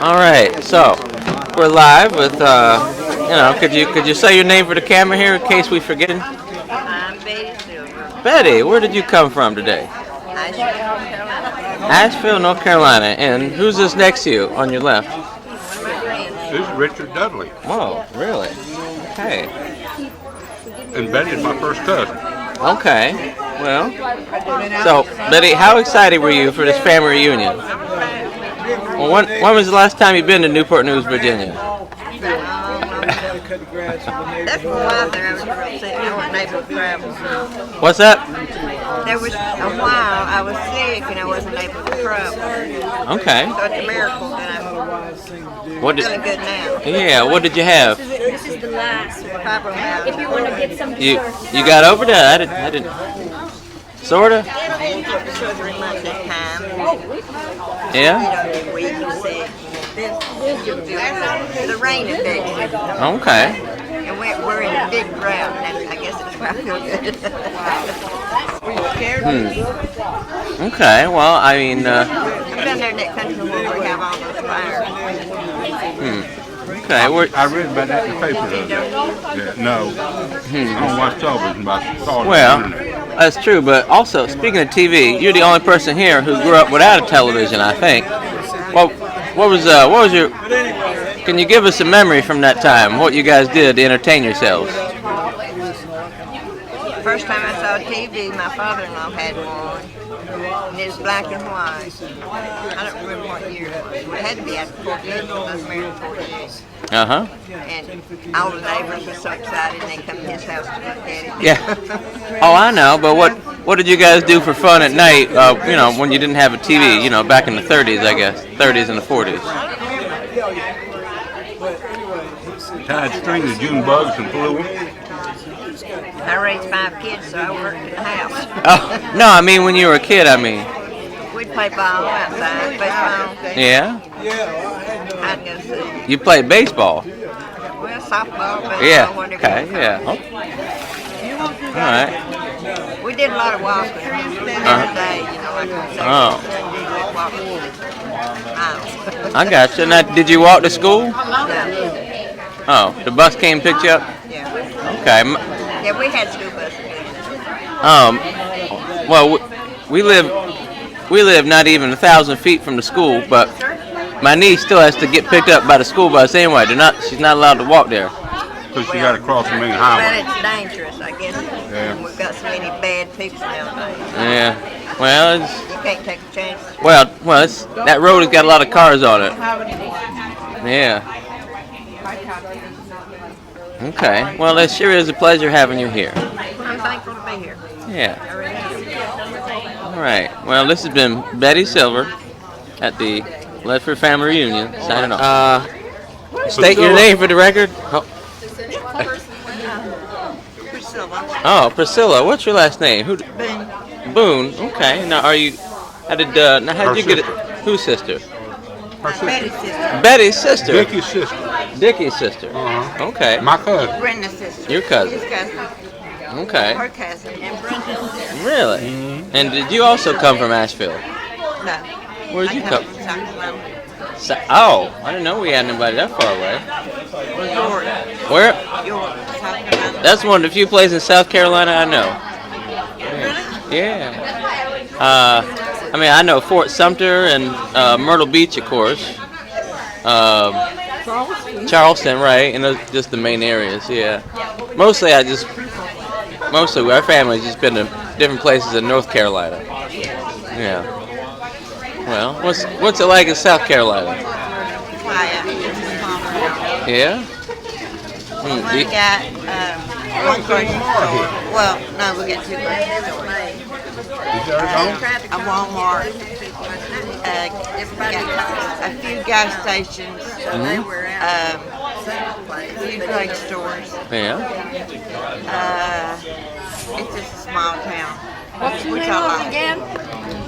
All right, so we're live with could you say your name for the camera here in case we forget? I'm Betty Silver. Betty, where did you come from today? Asheville, North Carolina. Asheville, North Carolina. And who's this next to you on your left? One of my friends. This is Richard Dudley, Oh, really? Okay. and Betty is my first cousin. Okay. Well, so Betty, how excited were you for this family reunion? Well, when was the last time you've been to Newport News, Virginia? That's for a while there. I was real sick. I wasn't able to travel. What's that? There was a while I was sick and I wasn't able to travel. Okay. So it's a miracle that I'm What feeling did? good now. Yeah. What did you have? This is the last one. Fibromyalgia. If you want to get some You dessert. you got over that? I didn't. Sorta. 2 or 3 months at a time. Yeah. You know, weak and sick. The rain affects it. Okay. And we're in a big drought. And I guess that's why I feel good. Were you scared? Okay. Well, I mean. I've been there in that country where we have all those fires. Okay. I read about that in the paper the other day. Yeah, no, I don't watch television, but I saw it Well, on the internet. that's true. But also, speaking of TV, you're the only person here who grew up without a television, I think. Well, what was your? Can you give us a memory from that time? What you guys did to entertain yourselves? First time I saw TV, my father-in-law had one. And it was black and white. I don't remember what year it was. It had to be after 48 because I was married in 48. Uh-huh. And all the neighbors were so excited and they come to his house to look at it. Yeah. Oh, I know. But what did you guys do for fun at night? When you didn't have a TV. Back in the 30s, I guess. 30s and the 40s. Tied string of June bugs and flew them. I raised 5 kids, so I worked at the house. Oh no, I mean when you were a kid. I mean. We'd play ball outside, baseball. Yeah. Hide and go see. You played baseball. Well, softball, baseball, Yeah. whatever. Okay. Yeah. All right. We did a lot of walking the other day, like on Saturday, Oh. Sunday, walking miles. I got you. Now, did you walk to school? No. Oh, the bus came and picked you up. Yeah. Okay. Yeah, we had school buses. Well, we live not even 1,000 feet from the school, but my niece still has to get picked up by the school bus anyway. She's not allowed to walk there. Because you got to cross the main But highway. it's dangerous, I guess. Yeah. We've got so many bad people nowadays. Yeah. Well, You can't take a chance. that road has got a lot of cars on it. Yeah. Okay. Well, it sure is a pleasure having you here. I'm thankful to be here. Yeah. I really am. All right. Well, this has been Betty Silver at the Ledford Family Reunion. Signing off. State your name for the record. Priscilla. Oh, Priscilla. What's your last name? Boone. Boone. Okay. Now, how did you get it? Whose sister? Her sister. Betty's sister. Betty's sister. Dickie's sister. Dickie's sister. Uh-huh. Okay. My cousin. Brenda's sister. Your cousin. His cousin. Okay. Her cousin. And Brenda's sister. Really? And did you also come from Asheville? No. Where did you come? from South Carolina. I didn't know we had anybody that far away. York. Where? York, South Carolina. That's one of the few places in South Carolina I know. Really? Yeah. I know Fort Sumter and Myrtle Beach, of course. Charleston, right? And those just the main areas. Yeah. Mostly our family's just been to different places in North Carolina. Yeah. Well, what's it like in South Carolina? Quiet. It's a small town. Yeah. We got one grocery store. Well, no, we got 2 grocery stores. A Walmart. Got a few gas stations. A few drugstores. Yeah. It's just a small town. What's the Which name I of like. it again?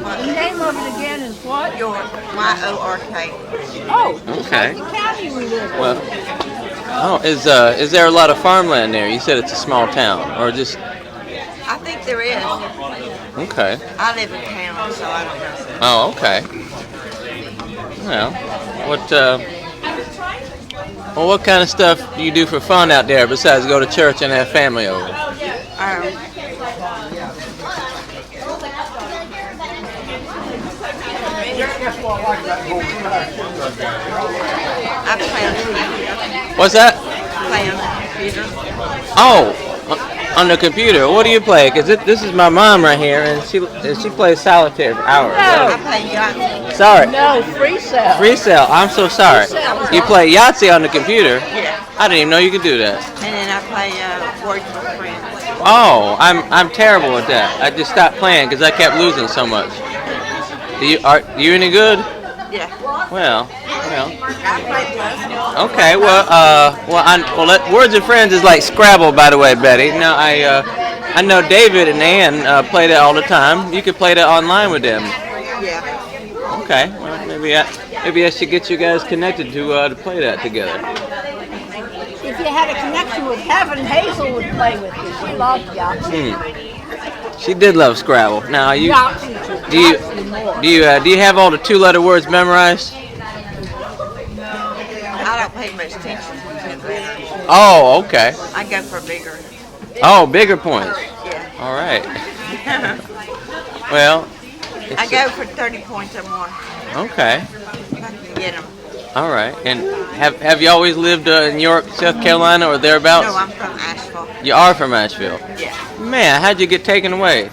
The name of it again is what? York, Y-O-R-K. Oh, Okay. the county we live in. Well, is there a lot of farmland there? You said it's a small town, or just I think there is. okay? I live in town, so I don't know. Oh, okay. Well, what well, what kind of stuff do you do for fun out there besides go to church and have family over? I play on the computer. What's that? Play on the computer. Oh, on the computer. What do you play? Because this is my mom right here, and she plays solitaire for hours. I play Yahtzee. Sorry. No, free cell. Free cell. I'm so sorry. You play Yahtzee on the computer? Yeah. I didn't even know you could do that. And then I play Words with Friends. Oh, I'm terrible at that. I just stopped playing because I kept losing so much. Are you any good? Yeah. Well. I play plus. Okay. Words with Friends is like Scrabble, by the way, Betty. Now I know David and Ann play that all the time. You could play that online with them. Yeah. Okay. Well, maybe I should get you guys connected to play that together. If you had a connection with heaven, Hazel would play with you. She loved Yahtzee. She did love Scrabble. Now do you Yahtzee have all the 2-letter words memorized? I don't pay much attention to that. Oh, okay. I go for bigger. Oh, bigger points. Yeah. All right. Well. I go for 30 points or more. Okay. If I can get them. All right. And have you always lived in York, South Carolina, or thereabouts? No, I'm from Asheville. You are from Asheville. Yeah. Man, how'd you get taken away?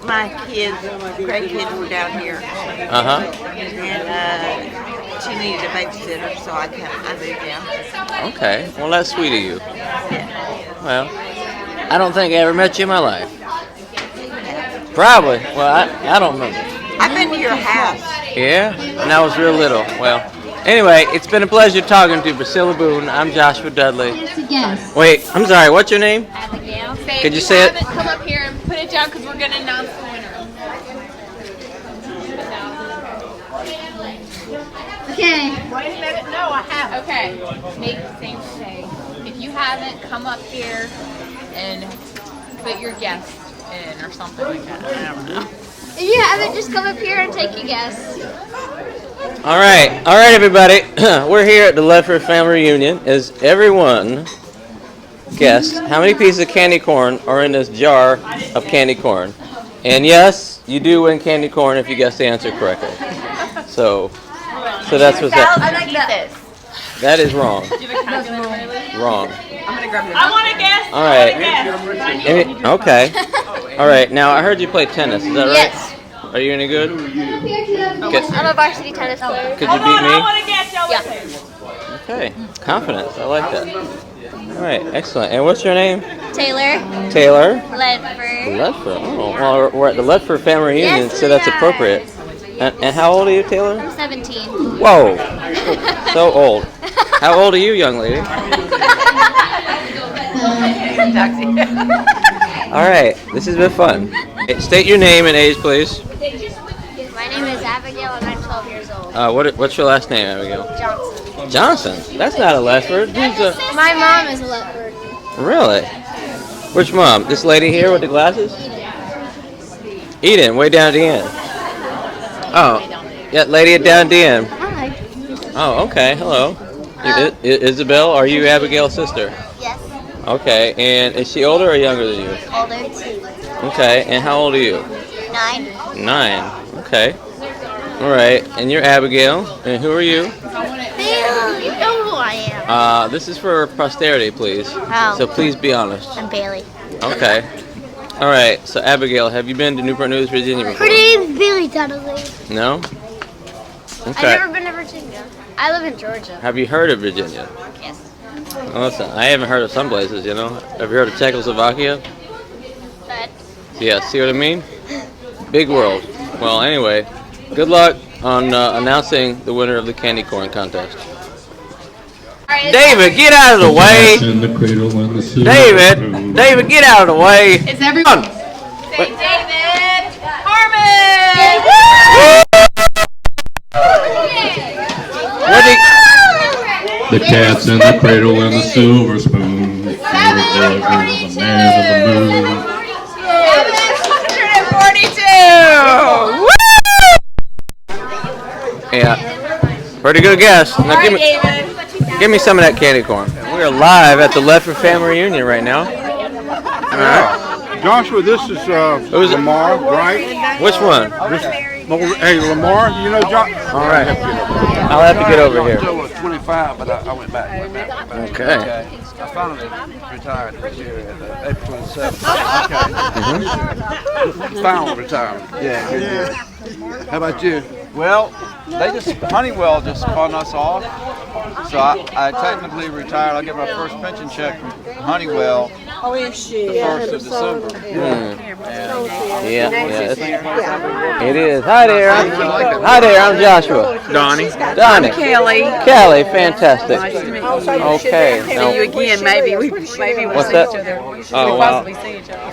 My kids, great kids were down here. Uh-huh. And she needed a babysitter, so I moved down. Okay. Well, that's sweet of you. Yeah. Well, I don't think I ever met you in my life. Probably. Well, I don't remember. I've been to your house. Yeah? And I was real little. Well, anyway, it's been a pleasure talking to Priscilla Boone. I'm Joshua Dudley. Yes. Wait, I'm sorry. What's your name? Abigail. Could you say it? Come up here and put it down because we're going to announce the winner. Okay. Wait a minute. No, I haven't. Okay. Make the same thing. If you haven't, come up here and put your guess in or something like that. I don't know. If you haven't, just come up here and take a guess. All right, everybody. We're here at the Ledford family reunion. Is everyone guess how many pieces of candy corn are in this jar of candy corn? And yes, you do win candy corn if you guess the answer correctly. So that's what's up. I like that. That is wrong. Do you have a calculator? Wrong. I want to guess. All right. Okay. All right. Now I heard you play tennis. Is that right? Yes. Are you any good? I'm a varsity tennis player. Could you beat me? Yeah. Okay. Confidence. I like that. All right. Excellent. And what's your name? Taylor. Taylor. Ledford. Ledford. Oh, well, we're at the Ledford family reunion, Yes, so that's we are. appropriate. And how old are you, Taylor? I'm 17. Whoa. So old. How old are you, young lady? All right. This has been fun. State your name and age, please. My name is Abigail and I'm 12 years old. What's your last name, Abigail? Johnson. Johnson. That's not a Ledford. Who's a... My mom is a Ledford. Really? Which mom? This lady here with the glasses? Eden, way down at the end. Oh, yeah, lady down at the end. Hi. Oh, okay. Hello. Isabel, are you Abigail's sister? Yes. Okay, and is she older or younger than you? Older. Okay, and how old are you? 9. 9. Okay. All right, and you're Abigail, and who are you? Bill, you know who I am. This is for posterity, please. Oh. So please be honest. I'm Bailey. Okay. All right, so Abigail, have you been to Newport News, Virginia before? Her name's Bailey Dudley. No? I've Okay. never been to Virginia. I live in Georgia. Have you heard of Virginia? Yes. Well, listen, I haven't heard of some places, you know. Have you heard of Czechoslovakia? But Yeah, see what I mean? Big world. Well, anyway, good luck on announcing the winner of the candy corn contest. David, get out of the way! David, get out of the way! Is everyone? Say David. Harmon. The cat's in the cradle and the silver spoon. The man of the moon. 742. Woo! Yeah. Pretty good guess. Now give me some of that candy corn. We're live at the Ledford family reunion right now. All right. Joshua, this is Lamar, right? Which one? Hey, Lamar, you know Josh? All right. I'll have to get over here. I was 25, but I went back. Okay. I finally retired this year at April 27th. Okay. Final retirement. Yeah, good year. How about you? Well, Honeywell just spun us off. So I technically retired. I get my first pension check from Honeywell the 1st of December. Yeah, it is. Hi there. I'm Joshua. Donnie. Kelly, fantastic. Nice to meet you. Okay. See you again. Maybe we'll What's see that? each other. Oh, We'll wow. possibly see each other.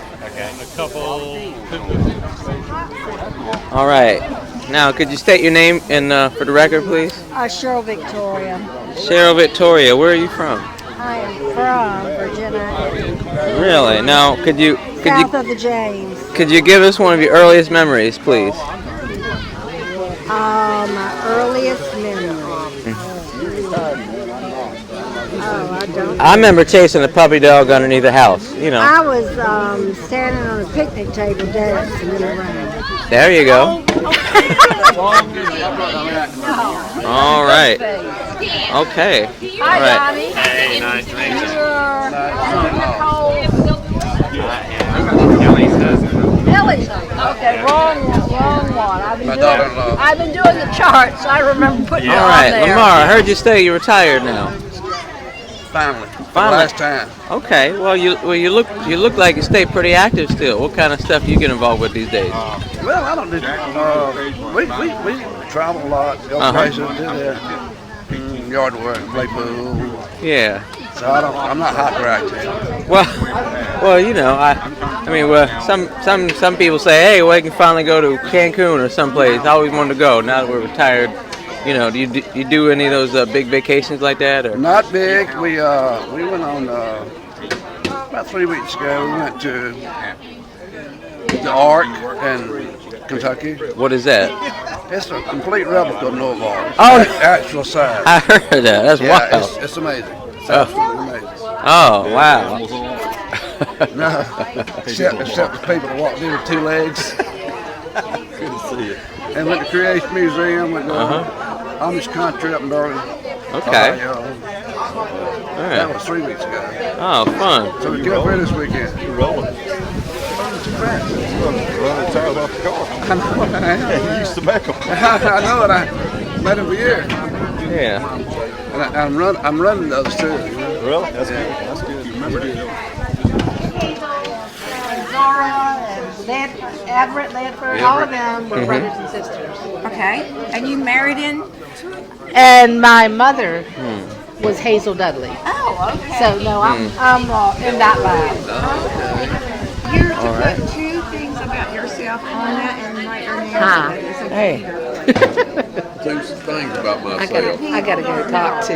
All right. Now, could you state your name and for the record, please? Cheryl Victoria. Cheryl Victoria. Where are you from? I am from Virginia. Really? Now, could you South of the James. could you give us one of your earliest memories, please? My earliest memory. I don't. I remember chasing a puppy dog underneath the house. You know. I was standing on a picnic table dancing in the rain. There you go. All right. Okay. All right. Hey, nice to meet Okay, wrong one. I've been doing the charts. I remember putting it All on right, there. Lamar. I heard you say you're retired now. Finally. Finally. Last time. Okay. Well, you look like you stay pretty active still. What kind of stuff do you get involved with these days? Well, I don't do. We travel a lot, go places, do that. Yard work, play pool. Yeah. So I'm not hyperactive. Well, you know, I mean, well, some people say, hey, well, you can finally go to Cancun or someplace. I always wanted to go. Now that we're retired, you know, do you do any of those big vacations like that? Or? Not big. We went on about 3 weeks ago. We went to the Ark in Kentucky. What is that? It's a complete replica of Noah's Ark. Oh, actual size. I heard that. That's wild. It's amazing. It's absolutely amazing. Oh, wow. No, except the people that walked in with 2 legs. Good to see you. And went to Creation Museum, went to Amish country up in Darwin. Okay. Ohio. All That right. was 3 weeks ago. Oh, fun. So we get up here this weekend. You're rolling. Too fast. Running tires off the car. I know what I am. You used to make them. I know it. I met him for years. Yeah. And I'm running those too. Really? That's good. That's good. You remember it. Everett, Ledford, all of them were brothers and sisters. Okay. And you married in? And my mother was Hazel Dudley. Oh, okay. So no, I'm in that line. You're All right. put 2 things about yourself on that and write your name. Hi. Hey. 2 things about I myself. gotta go talk to.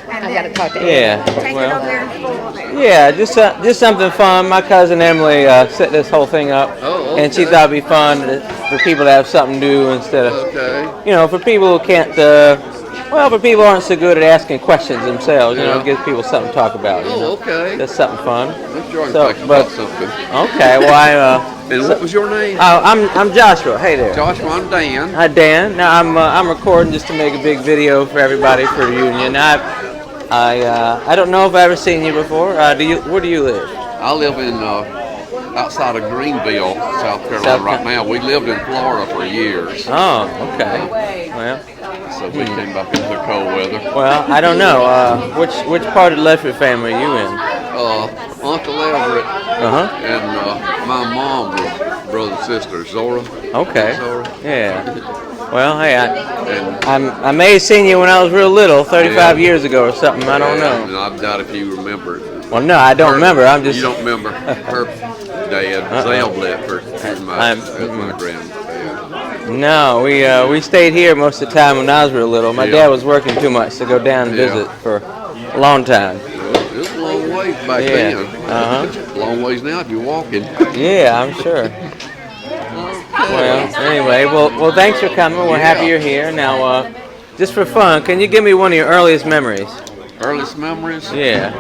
I gotta talk to. Yeah. Take it over Well. there and full there. Yeah, just something fun. My cousin Emily set this whole thing up, and she thought it'd be fun for people to have something to do instead of, you know, for people who can't. For people who aren't so good at asking questions themselves, you know, it gives people something to talk about. You know? okay. That's something fun. I'm sure I can So, talk but- about something. Okay, well, And what was your name? I'm Joshua. Hey there. Joshua, I'm Dan. Hi Dan. Now I'm recording just to make a big video for everybody for the reunion. I don't know if I've ever seen you before. Where do you live? I live in outside of Greenville, South Carolina South right now. We lived in Florida for years, Oh, okay. Well, so we came back into the cold weather. I don't know. Which part of the Ledford family are you in? Uncle Everett Uh-huh. and my mom was brother and sister, Zora. Okay. Zora. Yeah. Well, hey, And I may have seen you when I was real little, 35 years ago or something. I don't know. And I doubt if you remember it. Well, no, I don't remember. I'm just. You don't remember her dad, Zale Ledford. That's my granddad. No, we stayed here most of the time when I was real little. My dad was working too much to go down and visit for a long time. It was a long ways back then. It's a long ways now if you're walking. Yeah, I'm sure. Well, anyway, well, thanks for coming. We're happy you're here. Now, Just for fun, can you give me one of your earliest memories? Earliest memories? Yeah.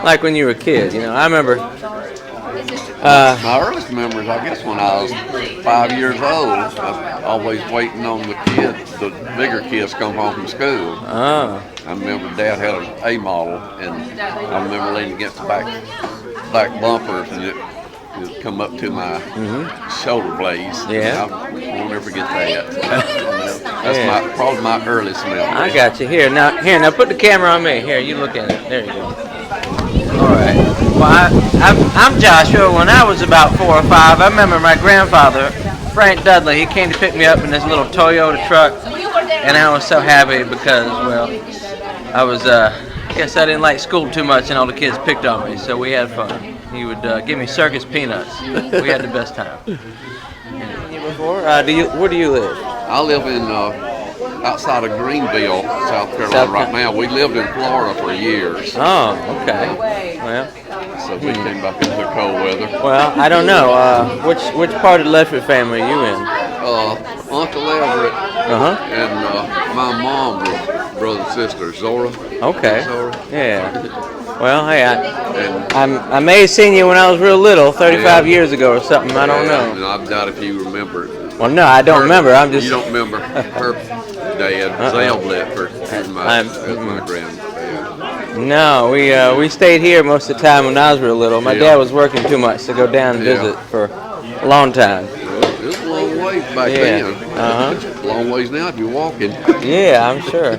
Like when you were a kid, I remember. My earliest memories, I guess, when I was 5 years old, I was always waiting on the bigger kids come home from school. Oh. I remember Dad had an A model, and I remember leaning against the back bumpers, and it come up to my shoulder blades. Yeah. I won't ever forget that. That's probably my earliest memory. I got you. Here, now put the camera on me. Here, you look at it. There you go. All right. Well, I'm Joshua. When I was about 4 or 5, I remember my grandfather, Frank Dudley, he came to pick me up in this little Toyota truck, and I was so happy because, well, I guess I didn't like school too much, and all the kids picked on me, so we had fun. He would give me circus peanuts. We had the best time. Where do you live? I live in outside of Greenville, South Carolina right now. We lived in Florida for years. Oh, okay. Well, so we came back into the cold weather. Well, I don't know. Which part of the Ledford family are you in? Uncle Everett. And my mom was brother and sister, Zora. Okay. Zora. Yeah. Well, hey, I may have seen you when I was real little, 35 years ago or something. I don't know. And I doubt if you remember. Well, no, I don't remember. You don't remember her dad, Zale Ledford. That's my granddad. No, we stayed here most of the time when I was real little. My dad was working too much to go down and visit for a long time. It was a long ways back then. It's a long ways now if you're walking. Yeah, I'm sure.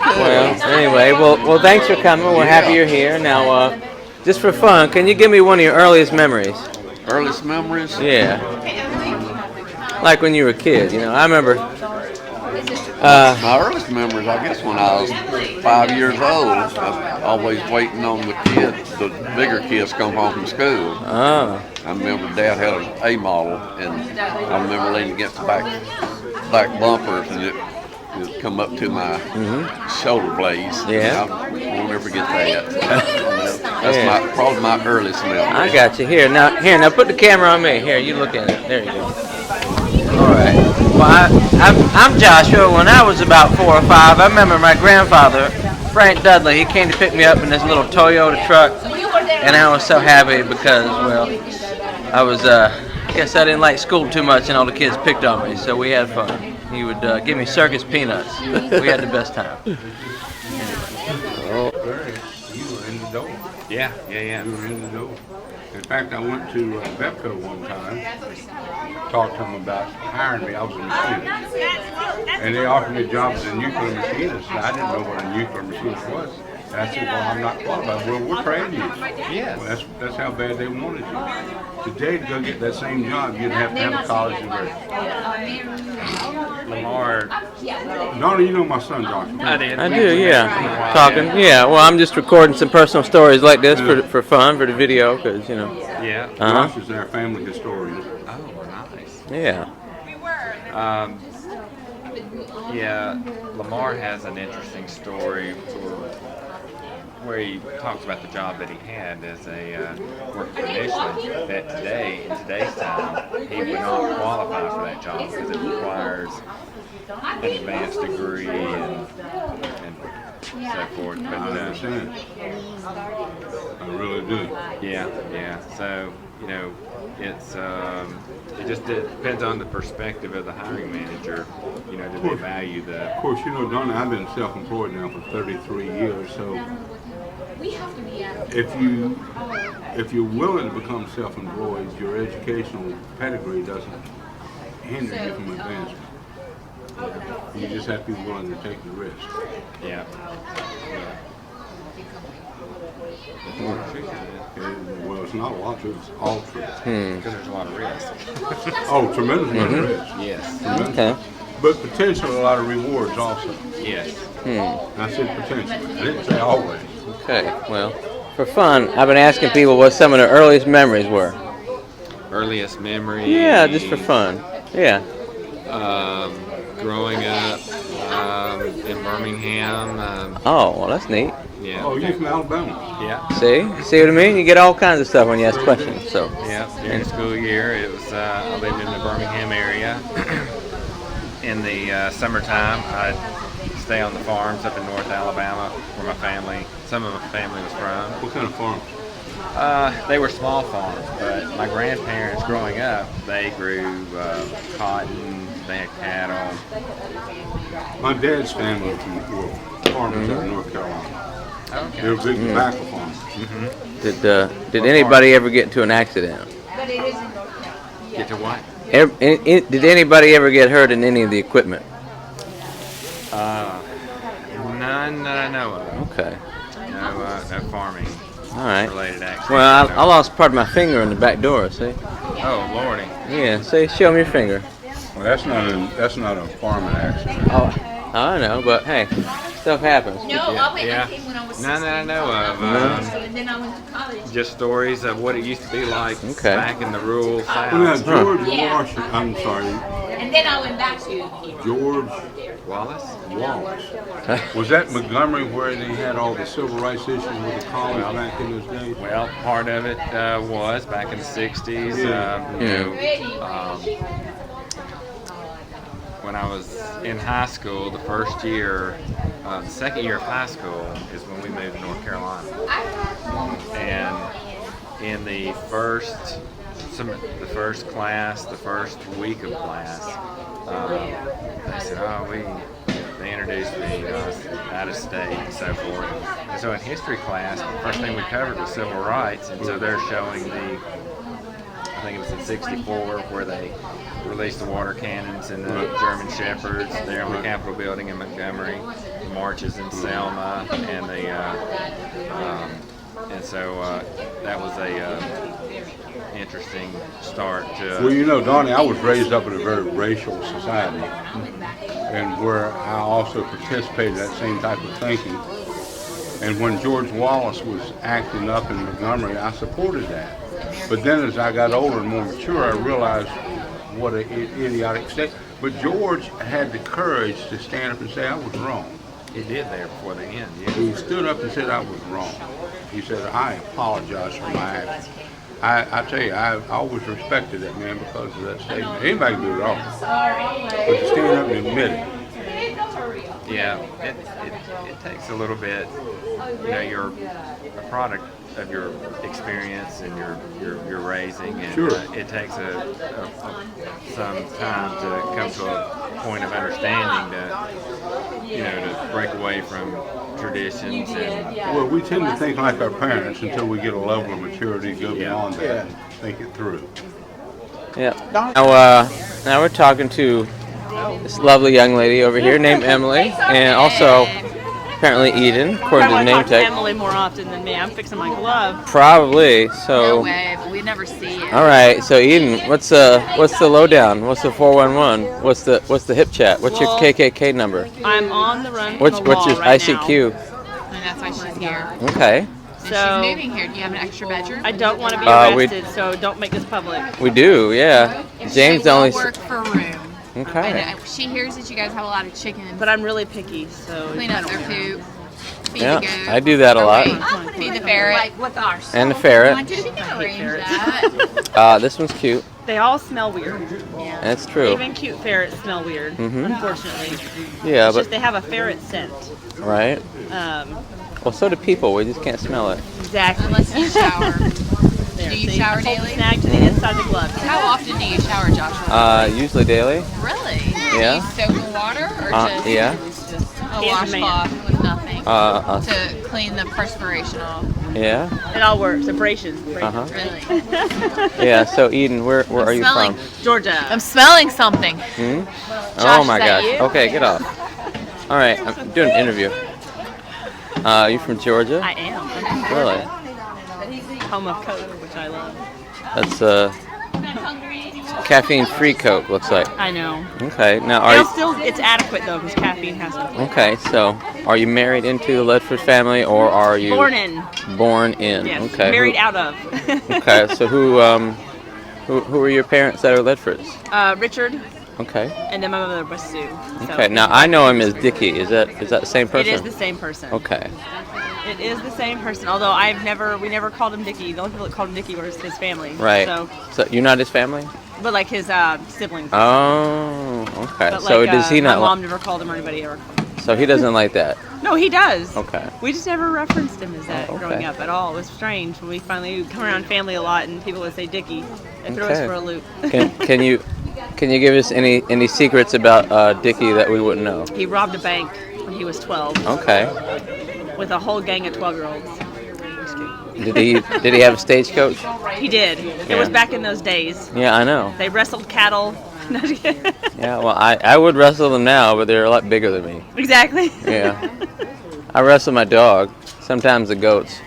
Well, anyway, well, thanks for coming. We're happy you're here. Now, just for fun, can you give me one of your earliest memories? Earliest memories? Yeah. Like when you were a kid, I remember. My earliest memories, I guess, when I was 5 years old, I was always waiting on the bigger kids come home from school. Oh. I remember Dad had an A model, and I remember leaning against the back bumpers, and it come up to my shoulder blades. Yeah. I won't ever forget that. That's probably my earliest memory. I got you. Here, now put the camera on me. Here, you look at it. There you go. All right. Well, I'm Joshua. When I was about 4 or 5, I remember my grandfather, Frank Dudley, he came to pick me up in this little Toyota truck, and I was so happy because, well, I guess I didn't like school too much, and all the kids picked on me, so we had fun. He would give me circus peanuts. We had the best time. You were in the door. Yeah. You were in the door. In fact, I went to Bepco one time, talked to them about hiring me. I was a machinist. And they offered me a job as a nuclear machinist, and I didn't know what a nuclear machinist was. And I said, well, I'm not qualified. Well, we'll train you. Yes. Well, that's how bad they wanted you. Today, to go get that same job, you'd have to have a college degree. Lamar. Donna, you know my son, Joshua. I did. I do, yeah. Talking, yeah. Well, I'm just recording some personal stories like this for fun, for the video, because, Yeah. Josh is our family historian. Oh, nice. Yeah. Yeah, Lamar has an interesting story where he talks about the job that he had as a work clinician, that today, in today's time, he would not qualify for that job because it requires an advanced degree and so forth. But, I understand. I really do. Yeah. So, it's it just depends on the perspective of the hiring manager. Do they value the? Of course, Donna, I've been self-employed now for 33 years, so if you're willing to become self-employed, your educational pedigree doesn't hinder you from advancement. You just have to be willing to take the risk. Yeah. Well, it's not a lot to it, it's all true. Because there's a lot of risk. Oh, tremendous amount of risk. Yes. Tremendous. Okay. But potentially a lot of rewards also. Yes. I said potentially. I didn't say always. Okay. Well, for fun, I've been asking people what some of their earliest memories were. Earliest memory. Yeah, just for fun. Yeah. Growing up in Birmingham. Oh, well, that's neat. Yeah. Oh, you're from Alabama. Yeah. See what I mean? You get all kinds of stuff when you ask questions. So. Yeah. During the school year, it was I lived in the Birmingham area, in the summertime, I'd stay on the farms up in North Alabama where some of my family was from. What kind of farms? They were small farms, but my grandparents growing up, they grew cotton, they had cattle. My dad's family were farmers out in North Carolina. Okay. They were big tobacco farmers. Did anybody ever get into an accident? Get to what? Did anybody ever get hurt in any of the equipment? None that I know of. Okay. No farming All right. related accidents. Well, I lost part of my finger in the back door. See? Oh, lordy. Yeah. See, show me your finger. Well, that's not a farming accident. Oh, I know, but hey, stuff happens. No, Yeah, I yeah. came when I was None that I know of. and then I went to college. Just stories of what it used to be like Okay. back in the rural South. Well, now, George Yeah. Washington, I'm sorry, And then I went back to George Wallace? Wallace. Was that Montgomery where they had all the civil rights issues with the colonies back in those days? Well, part of it was back in the 60s. When I was in high school, the first year, the second year of high school is when we moved to North Carolina. And in the first class, the first week of class, they said, they introduced me, I was out of state and so forth. And so in history class, the first thing we covered was civil rights, and so they're showing I think it was in '64 where they released the water cannons and the German Shepherds there on the Capitol building in Montgomery, the marches in Selma, and so that was a interesting start to. Well, you know, Donnie, I was raised up in a very racial society, and where I also participated in that same type of thinking. And when George Wallace was acting up in Montgomery, I supported that. But then as I got older and more mature, I realized what an idiotic state. But George had the courage to stand up and say I was wrong. He did there before the end, yeah. He stood up and said I was wrong. He said, I apologize for my actions. I tell you, I always respected that man because of that statement. Anybody can do it wrong. But to stand up and admit it. Yeah, it takes a little bit, you're a product of your experience and your raising, and Sure. It takes some time to come to a point of understanding to break away from traditions. And Well, we tend to think like our parents until we get a level of maturity to go beyond that and think it through. Yeah. Now we're talking to this lovely young lady over here named Emily, and also apparently Eden, according to the name tag. Emily more often than me. I'm fixing my glove. Probably. So. No way, but we never see it. All right. So Eden, what's the lowdown? What's the 411? What's the hip chat? What's your KKK number? I'm on the run. What's your right ICQ? And that's why she's here. Okay. And So- she's moving here. Do you have an extra bedroom? I don't want to be we- arrested, so don't make this public. We do. Yeah. James she will only. work for room. Okay. And she hears that you guys have a lot of chicken. But I'm really picky, so Clean up their poop. Feed Yeah, the goat. I do that a lot. Feed the ferret. With ours. And the ferret. I can arrange that. This one's cute. they all smell weird. That's true. Even cute ferrets smell weird, unfortunately. Yeah, It's but just they have a ferret scent. right. Well, so do people. We just can't smell it. Exactly. Unless you shower. There, Do you see? shower I pulled the daily? snag to the inside of the glove. How often do you shower, Joshua? Usually daily. Really? Yeah. Do you soak in water or just Yeah. a washcloth with nothing to clean the perspiration off? Yeah. It all works. Abrasion. Uh-huh. Really? Yeah. So Eden, where are you smelling. from? Georgia. I'm smelling something. Hmm? Josh, Oh my is that gosh. you? Okay, get off. All right, I'm doing an interview. You from Georgia? I am. Really? Home of Coke, which I love. That's caffeine-free Coke, looks like. I know. Okay. Now, are you? It's adequate though, because caffeine has no flavor. Okay. So, are you married into the Ledford family, or are you Born in. Born in. Yes. Okay. Married out of. Okay. So who are your parents that are Ledfords? Richard. Okay. And then my mother was Sue. So Okay. Now I know him as Dickie. Is that the same person? It is the same person. Okay. It is the same person. Although we never called him Dickie. The only people that called him Dickie was his family. Right. So you're not his family? but like his siblings. Oh. Okay. But But So does he not my mom li- never called him or anybody ever called him. So he doesn't like that. No, he does. Okay. We just never referenced him as that Oh, okay. growing up at all. It was strange when we finally come around family a lot and people would say Dickie and throw us Okay. for a loop. Can you give us any secrets about Dickie that we wouldn't know? He robbed a bank when he was 12 Okay. with a whole gang of 12-year-olds. Did he have a stagecoach? He did. It Yeah. was back in those days. Yeah, I know. They wrestled cattle. Yeah, well, I would wrestle them now, but they're a lot bigger than me. Exactly. Yeah. I wrestle my dog, sometimes the goats.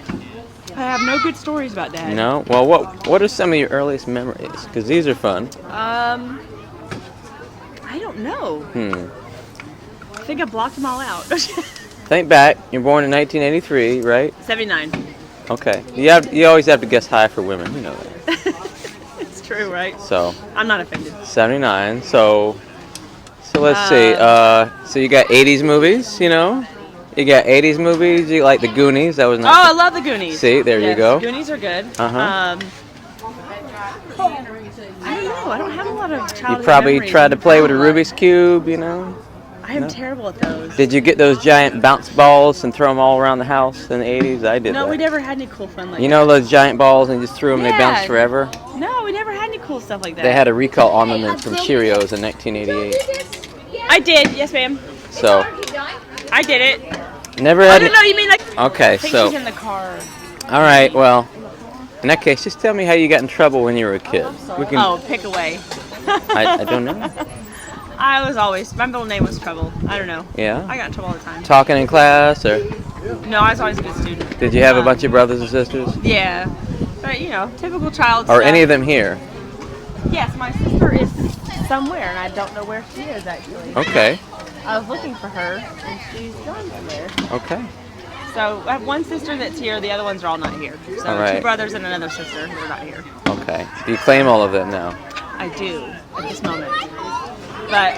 I have no good stories about Dad. No? Well, what are some of your earliest memories? Because these are fun. I don't know. I think I blocked them all out. Think back. You're born in 1983, right? 79. Okay. You always have to guess high for women. You know that. It's true, right? So. I'm not offended. 79. So let's see. So you got 80s movies, you know? You got 80s movies. You like the Goonies. That was nice. Oh, I love the Goonies. See, there you Yes, go. Goonies are good. Uh-huh. I don't know. I don't have a lot of childhood You probably memories. tried to play with a Rubik's Cube, you know? I am No? terrible at those. Did you get those giant bounce balls and throw them all around the house in the 80s? I did No, that. we never had any cool fun like You that. know those giant balls and you just threw them, they bounced Yeah. forever? No, we never had any cool stuff like that. They had a recall ornament from Cheerios in 1988. I did, yes, ma'am. So, I did it. never Oh, had no, you mean like... Okay, I think so, she's in the car. all right, well, in that case, just tell me how you got in trouble when you were a kid. We can, Oh, pick away. I don't know. I was always... My middle name was Trouble. I don't know. Yeah? I got in trouble all the time. Talking in class, or No, I was always a good student. did you have a bunch of brothers and sisters? Yeah. But, you know, typical child Or stuff. any of them here? Yes, my sister is somewhere, and I don't know where she is, actually. Okay, I was looking for her, and she's gone somewhere. okay. So I have one sister that's here. The other ones are all not here. So All right. 2 brothers and another sister who are not here. Okay. Do you claim all of them now? I do at this moment, but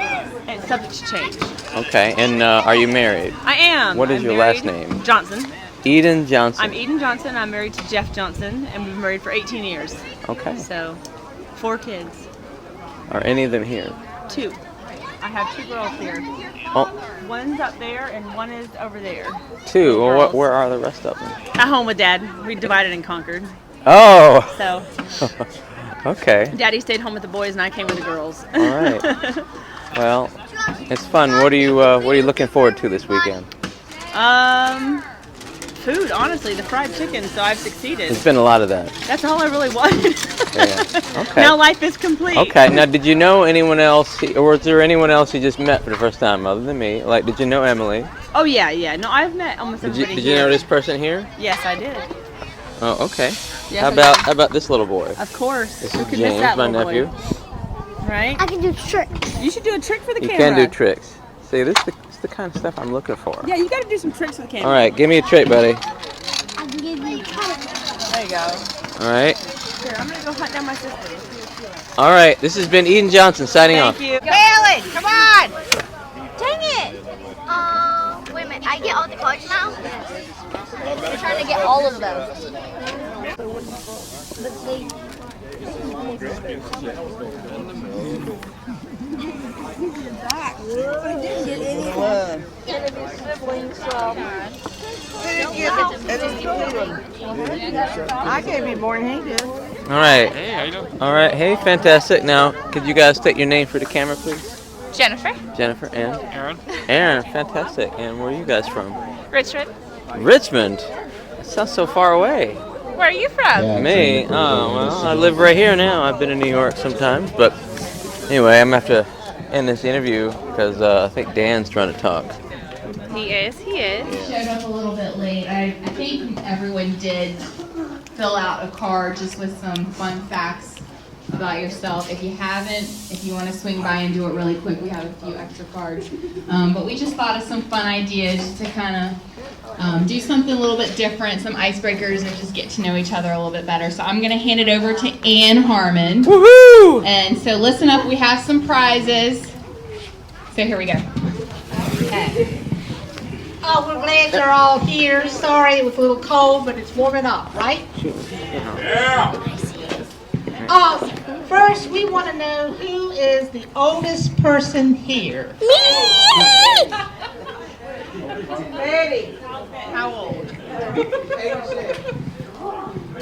it's subject to change. Okay, and are you married? I am. What is I'm your married- last name? Johnson. Eden Johnson. I'm Eden Johnson. I'm married to Jeff Johnson, and we've been married for 18 years. Okay. So 4 kids. Are any of them here? 2. I have 2 girls here. Oh, One's up there, and one is over there. 2. Well, Girls. where are the rest of them? At home with Dad. We divided and conquered. Oh. So Okay. Daddy stayed home with the boys, and I came with the girls. All right. Well, it's fun. What are you looking forward to this weekend? Food, honestly, the fried chicken, so I've succeeded. There's been a lot of that. That's all I really wanted. Yeah. Okay. Now life is complete. Okay. Now, did you know anyone else, or was there anyone else you just met for the first time other than me? Like, did you know Emily? Oh, yeah. No, I've met almost Did you everybody know here. this person here? Yes, I did. Oh, okay. Yes, how I about did. how about this little boy? Of course. This Who is could miss James, that my little nephew. boy? Right? I can do tricks. You should do a trick for the You camera. can do tricks. See, this is the kind of stuff I'm looking for. Yeah, you got to do some tricks for the camera. All right, give me a trick, buddy. I can give you tricks. There you go. All right. Here, I'm going to go hunt down my sister. All right. This has been Eden Johnson signing off. Thank you. Bailey, come on! Dang it! Wait a minute. I get all the cards now? I'm trying to get all of them. I can't be born, he did. All right. Hey, how you doing? All right. Hey, fantastic. Now, could you guys state your name for the camera, please? Jennifer. Jennifer and Aaron? Aaron. Fantastic. And where are you guys from? Richard. Richmond. That sounds so far away. Where are you from? Me? Oh, well, I live right here now. I've been in New York sometimes, but anyway, I'm going to have to end this interview because I think Dan's trying to talk. He is. Showed up a little bit late. I think everyone did fill out a card just with some fun facts about yourself. If you haven't, if you want to swing by and do it really quick, we have a few extra cards. But we just thought of some fun ideas to kind of do something a little bit different, some icebreakers, and just get to know each other a little bit better. So I'm going to hand it over to Ann Harmon. Woohoo! And so listen up, we have some prizes. So here we go. Okay. Oh, we're glad you're all here. Sorry it was a little cold, but it's warming up, right? Yeah. Oh, first, we want to know who is the oldest person here. Betty. How old?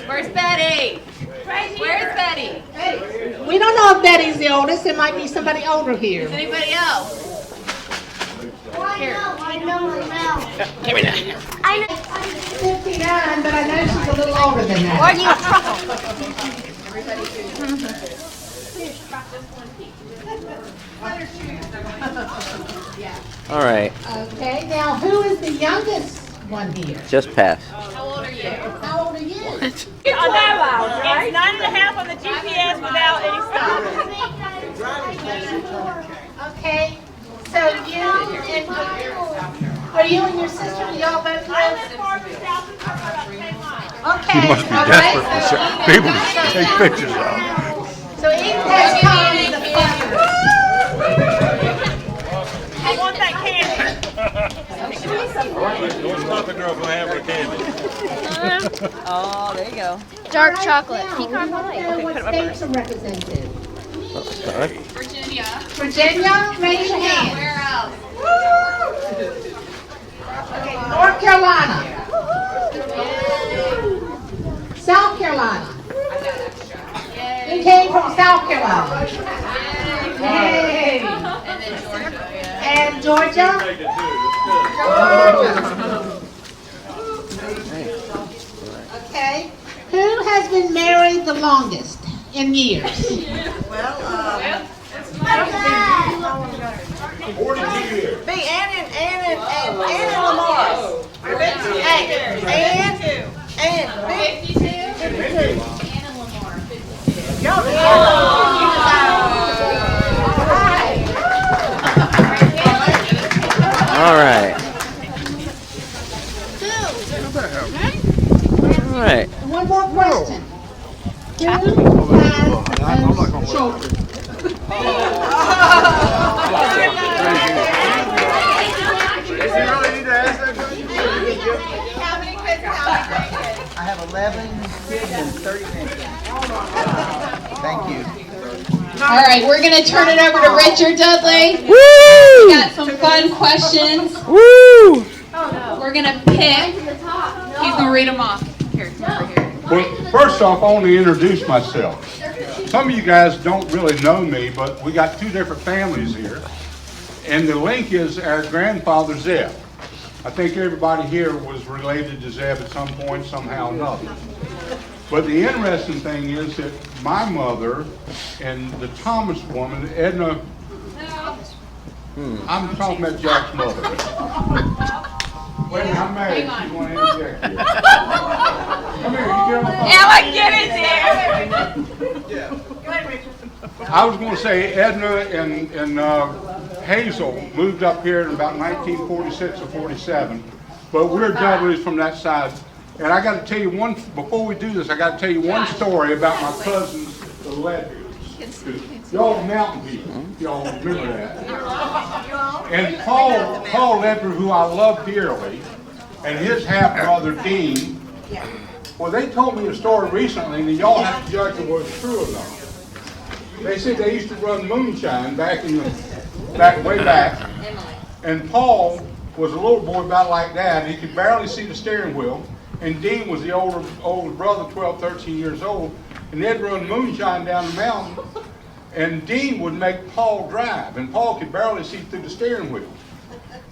Where's Betty? Where's Betty? We don't know if Betty's the oldest. There might be somebody older here. Is anybody else? Here. I know now. Give me that. I know. 59, but I know she's a little older than that. Why do you All right. Okay, now who is the youngest one here? Just pass. How old are you? How old are you? It's 9.5 on the GPS without any stop. Okay, so you and are you and your sister? Y'all both live? Okay. You must be all desperate right, for so people Eden to has take come. pictures of. So Eden has come in the front. I want that candy. Don't stop the girl from having her candy. Oh, there you go. Dark chocolate. Now, we want to know what states are represented. Virginia. Virginia, raise your hand. Where else? Okay, North Carolina. South Carolina. Who came from South Carolina? Yay. And then Georgia. Yeah. And Georgia? Okay. Who has been married the longest in years? Well, 42 years. be Ann and Lamar. And big. 52? Anna Lamar, 52. All right. All right. One more question. Who has the most children? How many kids? I have 11 kids and 30 grandkids. Thank you. All right, we're going to turn it over to Richard Dudley. Woo! We got some fun questions. Woo! We're going to pick. He's going to read them off. Here, come over here. Well, first off, I want to introduce myself. Some of you guys don't really know me, but we got two different families here. And the link is our grandfather Zeb. I think everybody here was related to Zeb at some point, somehow or another. But the interesting thing is that my mother and the Thomas woman, Edna, I'm talking about Jack's mother. Wait a minute, I'm married. She's going to interject here. Come here, you get on the phone. Ella, get in there. I was going to say Edna and Hazel moved up here in about 1946 or 47, but we're Dudleys from that side. And I got to tell you one, before we do this, I got to tell you one story about my cousins, the Ledfords. Y'all mountain people, y'all remember that. And Paul Ledford, who I love dearly, and his half-brother Dean, well, they told me a story recently, and y'all have to judge whether it's true or not. They said they used to run moonshine way back, and Paul was a little boy about like that. He could barely see the steering wheel, and Dean was the older brother, 12, 13 years old, and they'd run moonshine down the mountain, and Dean would make Paul drive, and Paul could barely see through the steering wheel.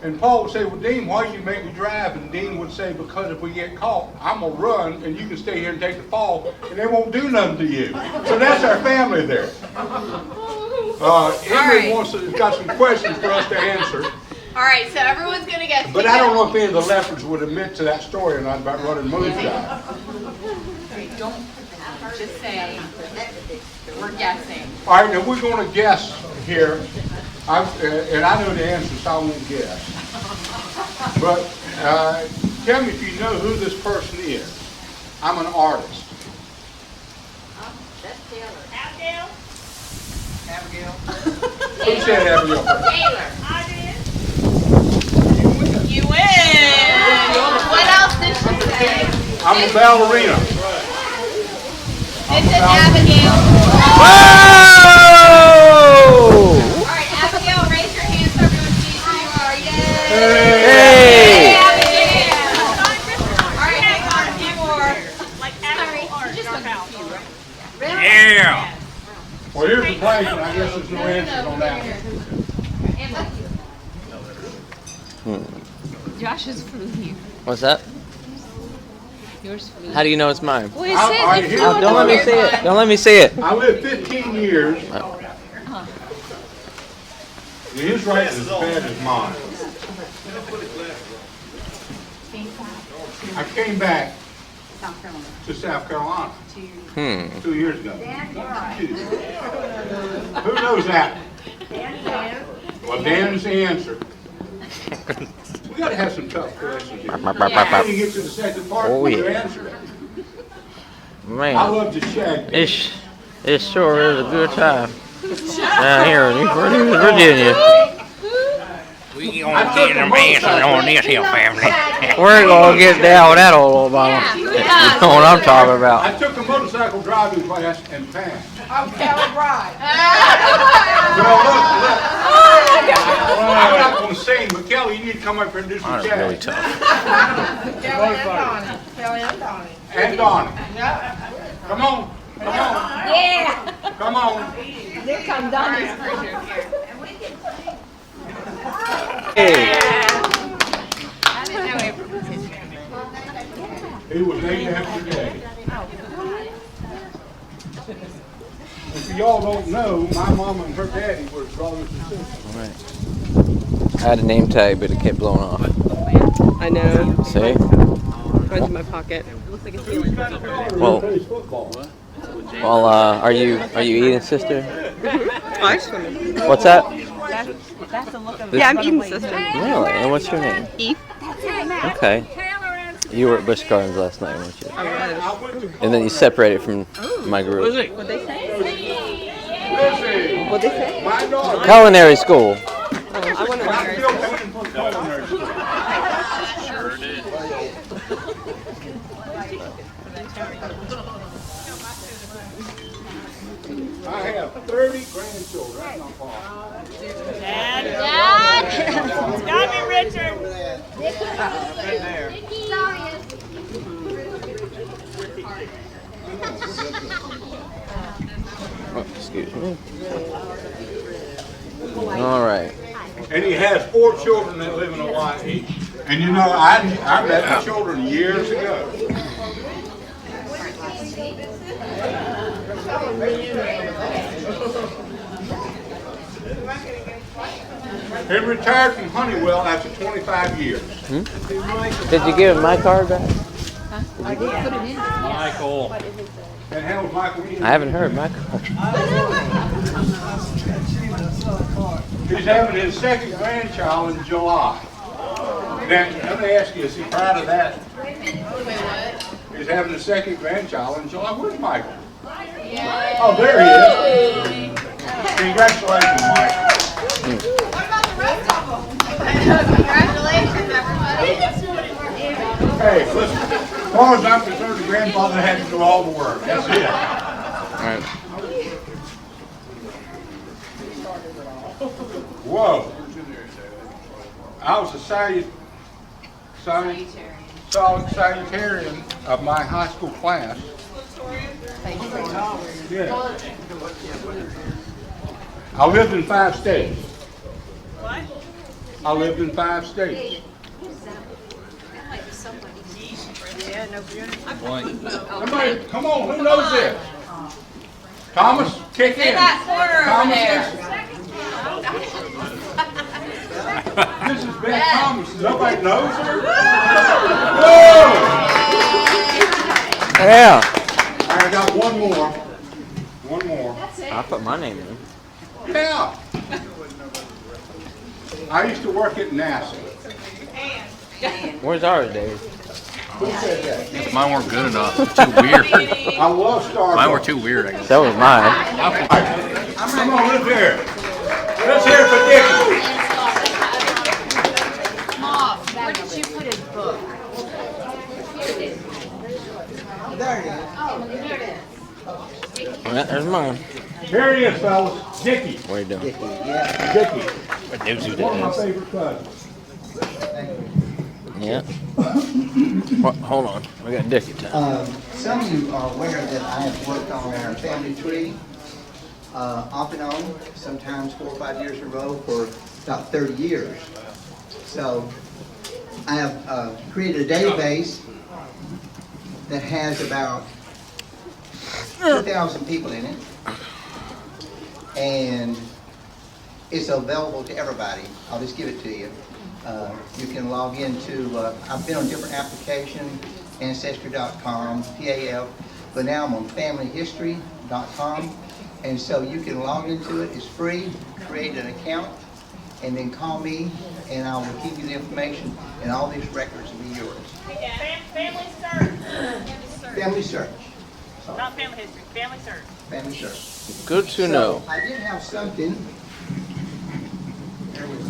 And Paul would say, well, Dean, why do you make me drive? And Dean would say, because if we get caught, I'm going to run, and you can stay here and take the fall, and they won't do nothing to you. So that's our family there. Emily has got some questions for us to answer. All right, so everyone's going to get... But I don't know if any of the Ledfords would admit to that story or not about running moonshine. Don't just say we're guessing. All right, now we're going to guess here. And I know the answer, so I won't guess. But tell me if you know who this person is. I'm an artist. That's Taylor. Abigail. Who said Abigail? Taylor. I did. You win. What else did she say? I'm a ballerina. This is Abigail. Whoa! All right, Abigail, raise your hand so everyone sees who you are. Yay! Hey! Abigail! All right, hang on, a few more. Yeah. Well, here's the place, and I guess there's no answers on that one. Josh's food here. What's that? Yours food. How do you know it's mine? Well, it says if you Don't let me see it. Don't let me see it. I lived 15 years. His right is as bad as mine. I came back to South Carolina 2 years ago. Who knows that? Well, Dan's the answer. We got to have some tough questions here. When you get to the second part, you answer it. Man, I love to shag. It sure is a good time down here in Virginia. We gonna get them answers on this here family. We're gonna get down with that old Obama. You know what I'm talking about. I took a motorcycle driving class and passed. I'm Kelly Bride. Well, look. I'm not going to sing, but Kelly, you need to come up here and do some That's jazz. really tough. Kelly and Donnie. Kelly and Donnie. And Donnie. Yeah. Come on. Come on. Yeah. Come on. Here comes Donnie's creature. Hey. He was named after Daddy. If y'all don't know, my mama and her daddy were brothers and sisters. All right. I had a name tag, but it kept blowing off. I know. See? Runs in my pocket. It looks like a ceiling. Well, are you eating, sister? I swim. What's that? That's the look of. Yeah, I'm eating, sister. Really? And what's your name? Eve. Okay. You were at Busch Gardens last night, weren't you? I was. And then you separated from my group. What'd they say? What'd they say? Culinary school. Oh, I want to learn. Sure did. I have 30 grandchildren. That's not far. Dad. It's gotta be Richard. Oh, excuse me. All right. And he has 4 children that live in Hawaii. And you know, I met the children years ago. He retired from Honeywell after 25 years. Did you give him my card back? I did put it in. Michael. And how was Michael? I haven't heard my card. He's having his 2nd grandchild in July. Now, let me ask you, is he proud of that? He's having his 2nd grandchild in July. Where's Michael? Oh, there he is. Congratulations, Mike. What about the rest of them? Congratulations, everybody. Hey, listen, as far as I'm concerned, the grandfather had to do all the work. That's it. All right. Whoa. I was a salutarian of my high school class. Yeah. I lived in 5 states. What? I lived in 5 states. Yeah, no good. Somebody, come on, who knows this? Thomas, kick in. Thomas, this is Beth Thomas. Nobody knows her? Whoa! Yeah. I got one more. One more. I put my name in. Yeah. I used to work at NASA. Where's ours, Dave? Who said that? Mine weren't good enough. Too weird. I love Starbucks. Mine were too weird, I guess. That was mine. Come on, let's hear it. Let's hear it for Dickie. Mom, where did you put his book? There it is. Oh, there it is. Come on. Here he is, fellas. Dickie. What are you doing? Dickie. What knows who One of my that is? favorite cousins. Yeah. Hold on. We got Dickie time. Some of you are aware that I have worked on our family tree off and on, sometimes 4 or 5 years in a row for about 30 years. So I have created a database that has about 2,000 people in it, and it's available to everybody. I'll just give it to you. You can log into, I've been on different applications, Ancestry.com, PAF, but now I'm on FamilyHistory.com, and so you can log into it. It's free. Create an account, and then call me, and I will give you the information, and all these records will be yours. Family search. Family search. Not family history. Family search. Family search. Good to know. I did have something. There we go.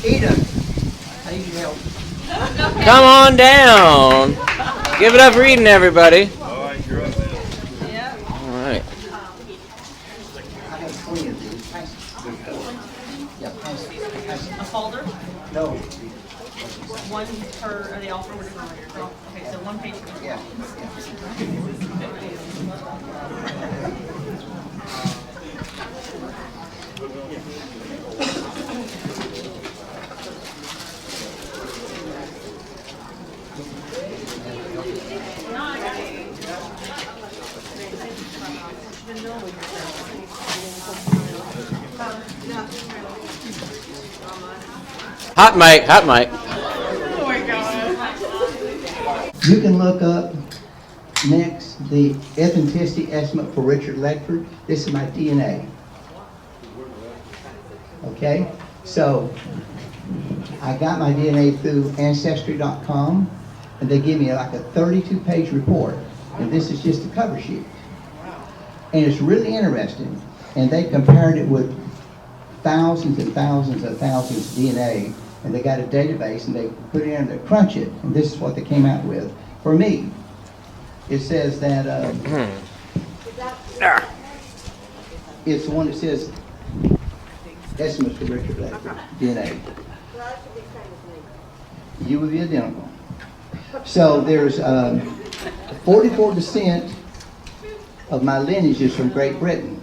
Eden, I need your help. Come on down. Give it up for Eden, everybody. All right. I have 20 of these. Yeah, A folder? No. One per, are they all for different writers? Okay, so one page per. Yeah. Hot mic, hot mic. Oh my God. You can look up next the ethnicity estimate for Richard Ledford. This is my DNA. Okay, so I got my DNA through Ancestry.com, and they give me like a 32-page report, and this is just a cover sheet. And it's really interesting, and they compared it with thousands and thousands and thousands of DNA, and they got a database, and they put it in and they crunch it, and this is what they came out with. For me, it says that it's the one that says estimates for Richard Ledford, DNA. You would be identical. So there's 44% of my lineage is from Great Britain.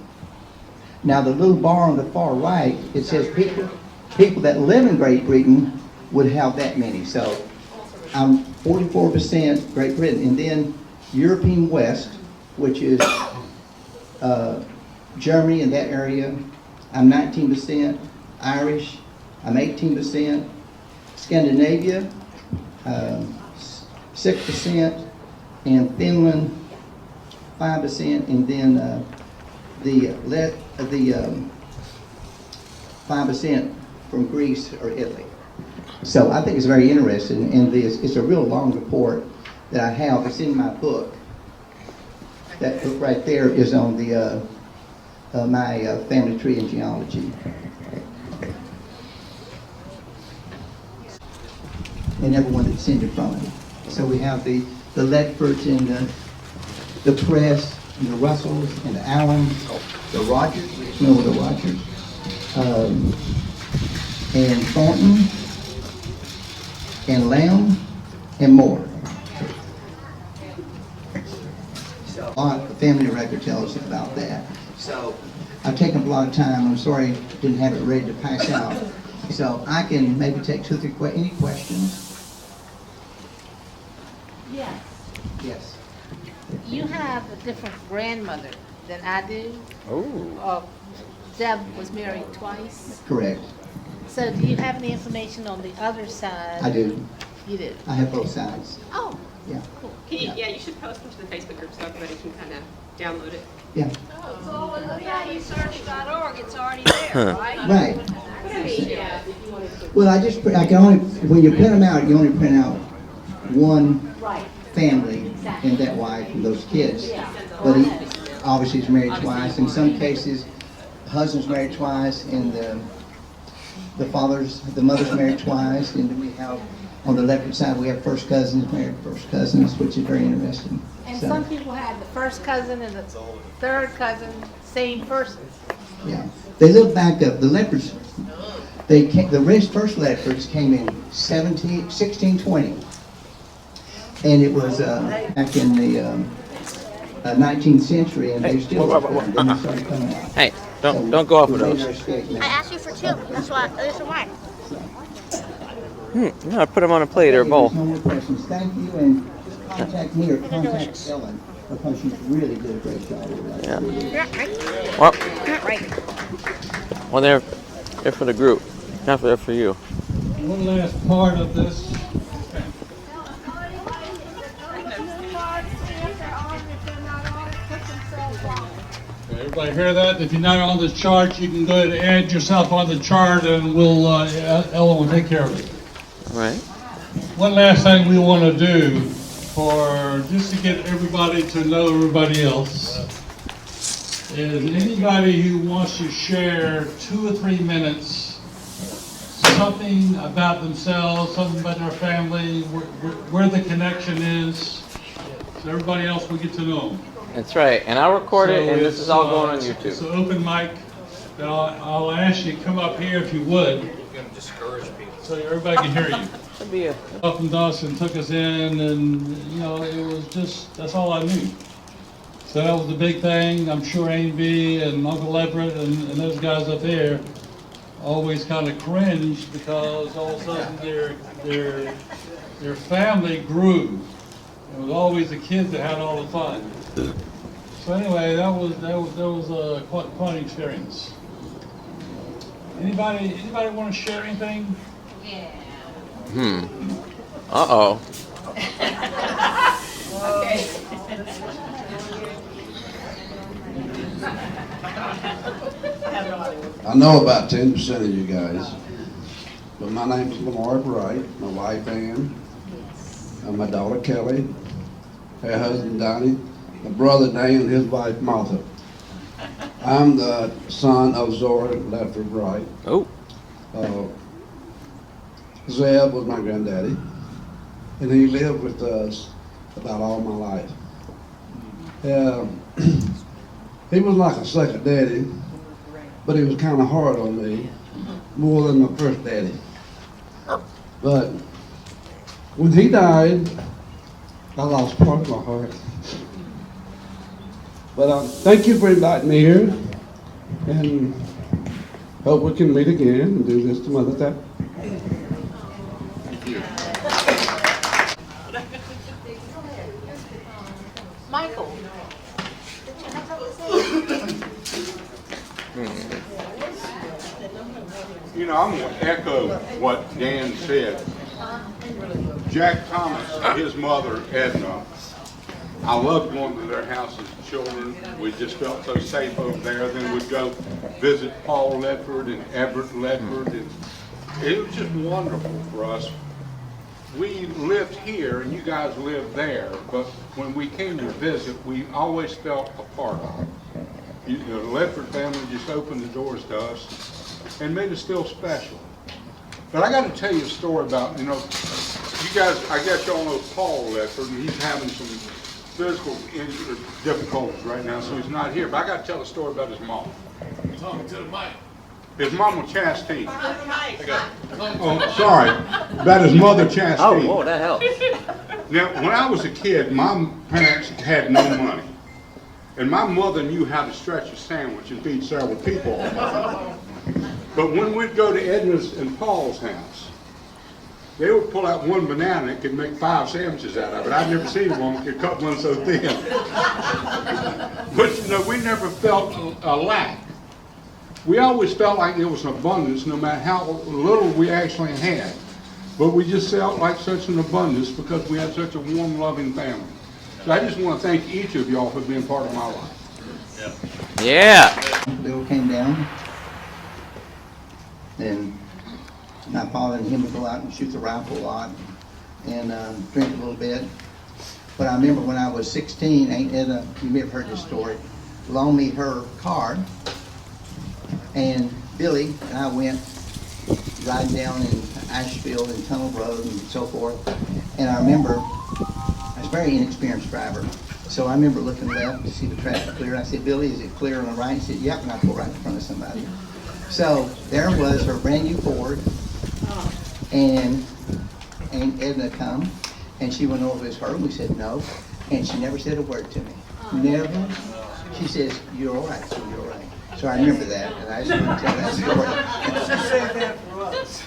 Now the little bar on the far right, it says people that live in Great Britain would have that many. So I'm 44% Great Britain, and then European West, which is Germany and that area, I'm 19%, Irish, I'm 18%, Scandinavia, 6%, and Finland, 5%, and then the 5% from Greece or Italy. So I think it's very interesting, and it's a real long report that I have. It's in my book. That book right there is on the my family tree and genealogy. And everyone that descended from it. So we have the Ledfords and the Press and the Russells and the Allens, the Rogers, which know the Rogers, and Thornton, and Lamb, and more. So the family record tells us about that. So I've taken up a lot of time. I'm sorry I didn't have it ready to pass out. So I can maybe take 2 or 3 any questions. Yes. Yes. You have a different grandmother than I do. Oh. Deb was married twice. Correct. So do you have any information on the other side? I do. You do? I have both sides. Oh. Yeah. Cool. Can you, yeah, you should post them to the Facebook group so everybody can kind of download it. Yeah. It's all in the FamilySearch.org. It's already there, right? Right. Well, I can only, when you print them out, you only print out one family and that wife and those kids. But he obviously is married twice. In some cases, the husband's married twice, and the mother's married twice, and then we have On the Ledford side, we have first cousins, married first cousins, which is very interesting. And So, some people have the first cousin and the third cousin, same person. yeah, they live back up. The Ledfords, the first Ledfords came in 1620, and it was back in the 19th century, and they still live there. Then they started coming out. Hey, don't go off of those. I asked you for two. That's why. This is why. No, I put them on a plate or a bowl. No more questions. Thank you, and contact me or contact Ellen, because she's really did a great job with that. Yeah. Well, Not right. well, they're for the group, not for you. One last part of this. Everybody hear that? If you're not on the chart, you can go ahead and add yourself on the chart, and we'll Ellen will take care of it. All right. One last thing we want to do, for just to get everybody to know everybody else, is anybody who wants to share 2 or 3 minutes, something about themselves, something about their family, where the connection is, so everybody else will get to know them. That's right, and I'll record it, and this it's, is all going on It's YouTube. an open mic. I'll ask you to come up here if you would. You're going to discourage people. So everybody can hear you. Up from Dawson took us in, and it was just, that's all I knew. So that was the big thing. I'm sure Amy and Uncle Ledford and those guys up there always kind of cringed, because all of a sudden their family grew. It was always the kids that had all the fun. So anyway, that was a quite an experience. Anybody want to share anything? Uh-oh. Okay. I know about 10% of you guys, but my name is Lamar Bright, my wife Ann, and my daughter Kelly, her husband Donnie, my brother Dan, and his wife Martha. I'm the son of Zora Ledford Bright. Oh. Zeb was my granddaddy, and he lived with us about all my life. He was like a second daddy, but he was kind of hard on me, more than my first daddy. But when he died, I lost part of my heart. But thank you for inviting me here, and hope we can meet again and do this some other time. Michael. I'm going to echo what Dan said. Jack Thomas, his mother, Edna, I loved going to their house as children. We just felt so safe over there. Then we'd go visit Paul Ledford and Everett Ledford. And it was just wonderful for us. We lived here and you guys lived there, but when we came to visit, we always felt a part of it. The Ledford family just opened the doors to us and made us feel special. But I got to tell you a story about, you guys, I guess y'all know Paul Ledford, and he's having some physical difficulties right now, so he's not here. But I got to tell a story about his mom. Talking to the mic. His mama Chastine. Oh, sorry. About his mother Chastine. Oh, that helps. Now, when I was a kid, my parents had no money. And my mother knew how to stretch a sandwich and feed several people. But when we'd go to Edna's and Paul's house, they would pull out one banana and could make 5 sandwiches out of it. I'd never seen one that could cut one so thin. But we never felt a lack. We always felt like there was an abundance no matter how little we actually had. But we just felt like such an abundance because we had such a warm, loving family. So I just want to thank each of y'all for being part of my life. Yeah. Bill came down, and my father and him would go out and shoot the rifle a lot and drink a little bit. But I remember when I was 16, Aunt Edna, you may have heard this story, loaned me her car, and Billy and I went riding down in Asheville and Tunnel Road and so forth. And I remember, I was a very inexperienced driver. So I remember looking left to see the traffic clear. I said, Billy, is it clear on the right? He said, yep, and I pulled right in front of somebody. So there was her brand new Ford, and Edna come, and she went over, is her, and we said no, and she never said a word to me. Never. She says, you're all right, so you're all right. So I remember that, and I just want to tell that story. She said that for us.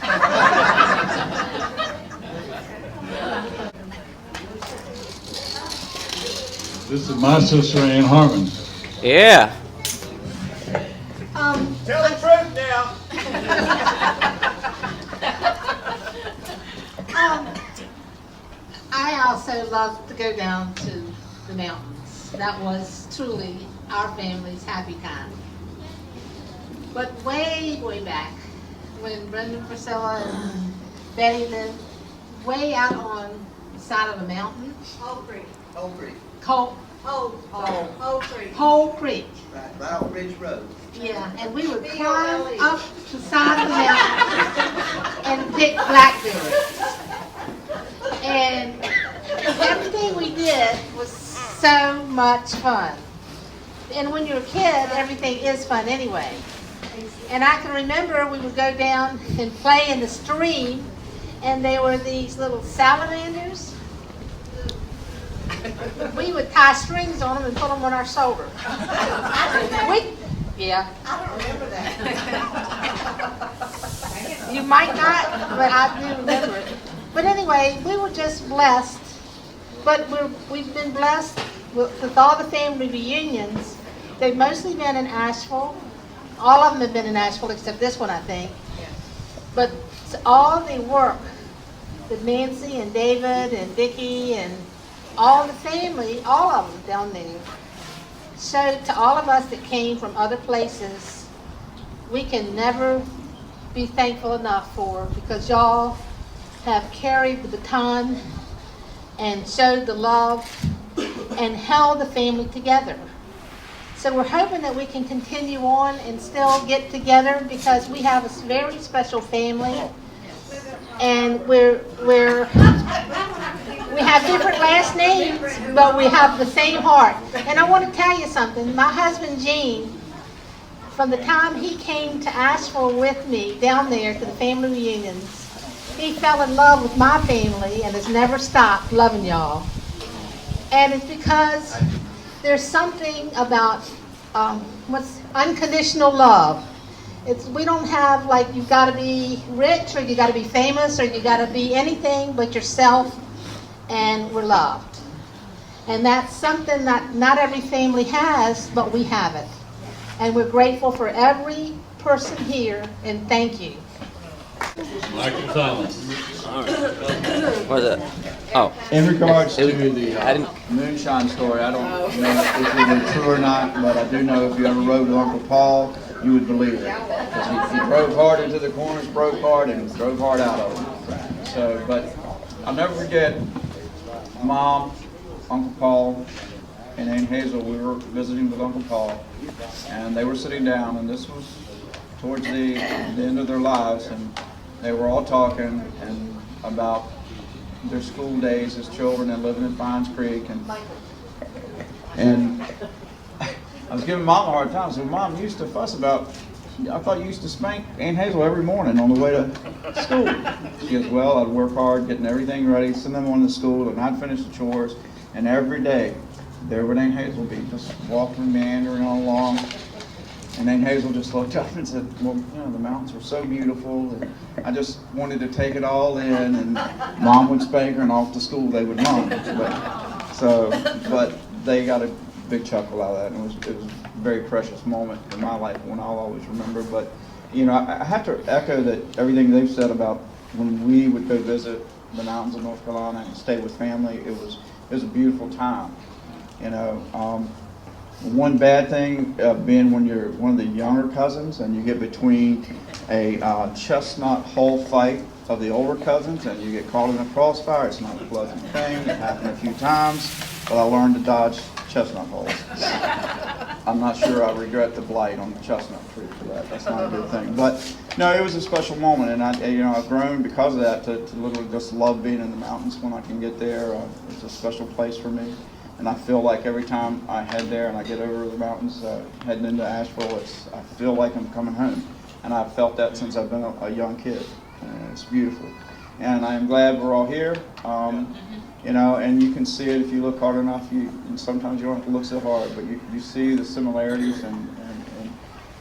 This is my sister Ann Harmon. Yeah. Tell the truth now. I also love to go down to the mountains. That was truly our family's happy time. But way, way back, when Brenda, Priscilla, and Betty lived way out on the side of a mountain. Whole Creek. Whole Creek. Whole Creek. Right off Ridge Road. Yeah, and we would climb up the side of the mountain and pick blackberries. And everything we did was so much fun. And when you're a kid, everything is fun anyway. And I can remember we would go down and play in the stream, and there were these little salamanders. We would tie strings on them and put them on our shoulder. Yeah. I don't remember that. You might not, but I do remember it. But anyway, we were just blessed. But we've been blessed with all the family reunions. They've mostly been in Asheville. All of them have been in Asheville except this one, I think. But all the work that Nancy and David and Vicki and all the family, all of them down there, showed to all of us that came from other places, we can never be thankful enough for, because y'all have carried the baton and showed the love and held the family together. So we're hoping that we can continue on and still get together, because we have a very special family, and we have different last names, but we have the same heart. And I want to tell you something. My husband Gene, from the time he came to Asheville with me down there to the family reunions, he fell in love with my family and has never stopped loving y'all. And it's because there's something about what's unconditional love. We don't have like you've got to be rich or you got to be famous or you got to be anything but yourself, and we're loved. And that's something that not every family has, but we have it. And we're grateful for every person here, and thank you. Michael Thomas. What's that? Oh. In regards to the moonshine story, I don't know if it's true or not, but I do know if you ever rode with Uncle Paul, you would believe it. Because he drove hard into the corners, broke hard, and drove hard out of them. So, but I'll never forget Mom, Uncle Paul, and Aunt Hazel. We were visiting with Uncle Paul, and they were sitting down, and this was towards the end of their lives, and they were all talking and about their school days as children and living in Fines Creek, and I was giving Mom a hard time. So Mom used to fuss about, I thought you used to spank Aunt Hazel every morning on the way to school. She goes, well, I'd work hard getting everything ready, send them on to school, and I'd finish the chores, and every day there would Aunt Hazel be just walking, meandering on along. And Aunt Hazel just looked up and said, well, you know, the mountains were so beautiful, and I just wanted to take it all in, and Mom would spank her, and off to school they would run. But they got a big chuckle out of that, and it was a very precious moment in my life, one I'll always remember. But, you know, I have to echo that everything they've said about when we would go visit the mountains of North Carolina and stay with family. It was a beautiful time, you know. One bad thing being when you're one of the younger cousins and you get between a chestnut hole fight of the older cousins and you get caught in a crossfire. It's not a pleasant thing. It happened a few times, but I learned to dodge chestnut holes. I'm not sure I regret the blight on the chestnut tree for that. That's not a good thing. But no, it was a special moment, and I've grown because of that to literally just love being in the mountains when I can get there. It's a special place for me, and I feel like every time I head there and I get over the mountains, heading into Asheville, I feel like I'm coming home, and I've felt that since I've been a young kid. And it's beautiful, and I am glad we're all here. And you can see it if you look hard enough. And sometimes you don't have to look so hard, but you see the similarities